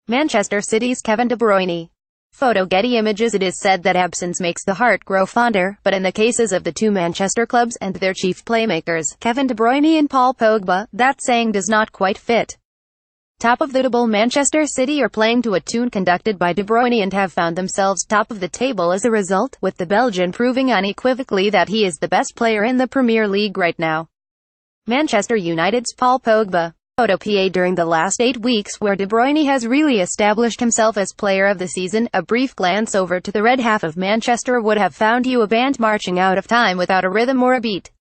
Manchester City's Kevin De Bruyne. Photo Getty Images It is said that absence makes the heart grow fonder, but in the cases of the two Manchester clubs and their chief playmakers, Kevin De Bruyne and Paul Pogba, that saying does not quite fit. Topofthetable Manchester City are playing to a tune conducted by De Bruyne and have found themselves top of the table as a result, with the Belgian proving unequivocally that he is the best player in the Premier League right now. Manchester United's Paul Pogba. Photo PA during the last 8 weeks where De Bruyne has really established himself as player of the season, a brief glance over to the red half of Manchester would have found you a band marching out of time without a rhythm or a beat.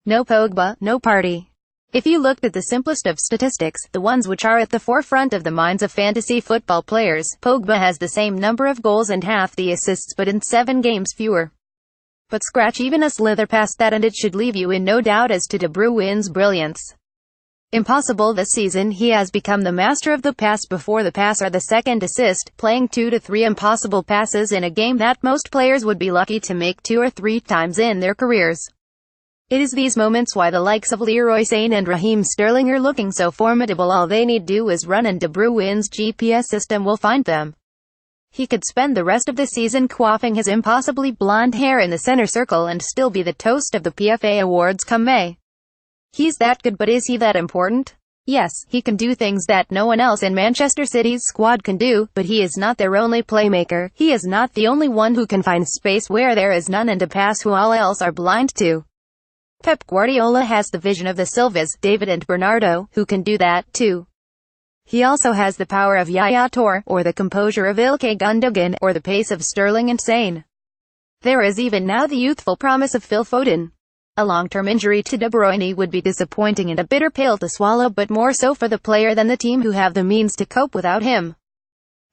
No Pogba, no party. If you looked at the simplest of statistics, the ones which are at the forefront of the minds of fantasy football players, Pogba has the same number of goals and half the assists but in 7 games fewer. But scratch even a slither past that and it should leave you in no doubt as to De Bruyne's brilliance. Impossible this season, he has become the master of the pass before the pass or the second assist, playing 2 to 3 impossible passes in a game that most players would be lucky to make 2 or 3 times in their careers. It is these moments why the likes of Leroy Sane and Raheem Sterling are looking so formidable. All they need do is run and De Bruyne's GPS system will find them. He could spend the rest of the season quaffing his impossibly blonde hair in the center circle and still be the toast of the PFA Awards come May. He's that good, but is he that important? Yes, he can do things that no one else in Manchester City's squad can do, but he is not their only playmaker. He is not the only one who can find space where there is none and a pass who all else are blind to. Pep Guardiola has the vision of the Silvas, David and Bernardo, who can do that, too. He also has the power of Yaya Toure, or the composure of Ilkay Gundogan, or the pace of Sterling and Sane. There is even now the youthful promise of Phil Foden. A long-term injury to De Bruyne would be disappointing and a bitter pill to swallow, but more so for the player than the team who have the means to cope without him.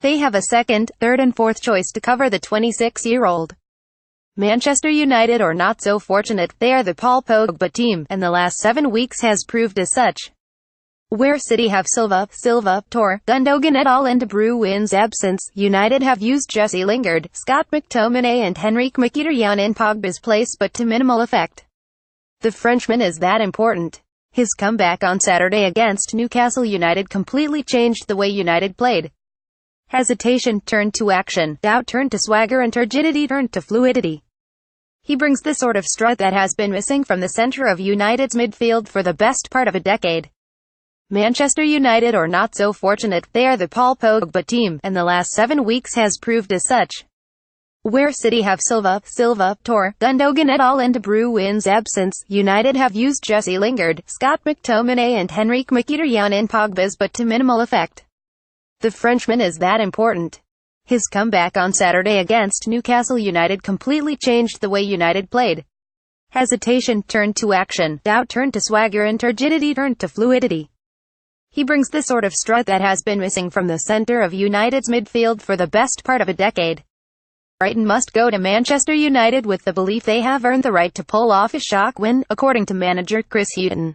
They have a second, third and fourth choice to cover the 26-year-old. Manchester United are not so fortunate. They are the Paul Pogba team, and the last 7 weeks has proved as such. Where City have Silva, Toure, Gundogan et al. In De Bruyne's absence, United have used Jesse Lingard, Scott McTominay and Henrique Mkhitaryan in Pogba's place, but to minimal effect. The Frenchman is that important. His comeback on Saturday against Newcastle United completely changed the way United played. Hesitation turned to action, doubt turned to swagger and turgidity turned to fluidity. He brings the sort of strut that has been missing from the center of United's midfield for the best part of a decade. Manchester United are not so fortunate. They are the Paul Pogba team, and the last 7 weeks has proved as such. Where City have Silva, Toure, Gundogan et al. In De Bruyne's absence, United have used Jesse Lingard, Scott McTominay and Henrique Mkhitaryan in Pogba's but to minimal effect. The Frenchman is that important. His comeback on Saturday against Newcastle United completely changed the way United played. Hesitation turned to action, doubt turned to swagger and turgidity turned to fluidity. He brings the sort of strut that has been missing from the center of United's midfield for the best part of a decade. Brighton must go to Manchester United with the belief they have earned the right to pull off a shock win, according to manager Chris Hughton.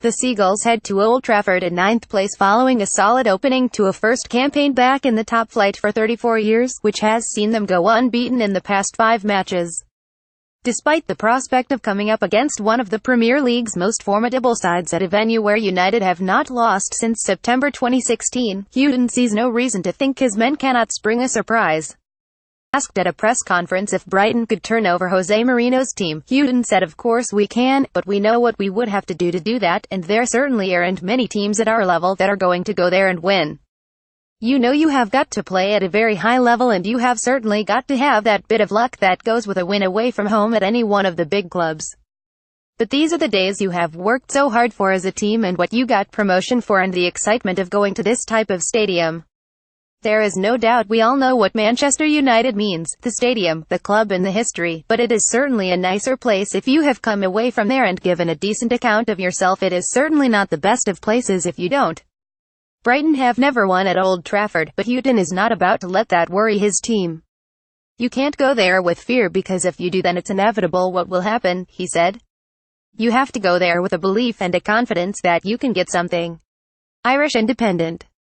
The Seagulls head to Old Trafford in 9th place following a solid opening to a first campaign back in the top flight for 34 years, which has seen them go unbeaten in the past 5 matches. Despite the prospect of coming up against one of the Premier League's most formidable sides at a venue where United have not lost since September 2016, Hughton sees no reason to think his men cannot spring a surprise. Asked at a press conference if Brighton could turn over Jose Mourinho's team, Hughton said, "Of course we can, but we know what we would have to do that, and there certainly aren't many teams at our level that are going to go there and win. You know you have got to play at a very high level and you have certainly got to have that bit of luck that goes with a win away from home at any one of the big clubs. But these are the days you have worked so hard for as a team and what you got promotion for and the excitement of going to this type of stadium. There is no doubt we all know what Manchester United means, the stadium, the club and the history, but it is certainly a nicer place if you have come away from there and given a decent account of yourself. It is certainly not the best of places if you don't. Brighton have never won at Old Trafford, but Hughton is not about to let that worry his team. You can't go there with fear because if you do then it's inevitable what will happen, he said. You have to go there with a belief and a confidence that you can get something. Irish Independent.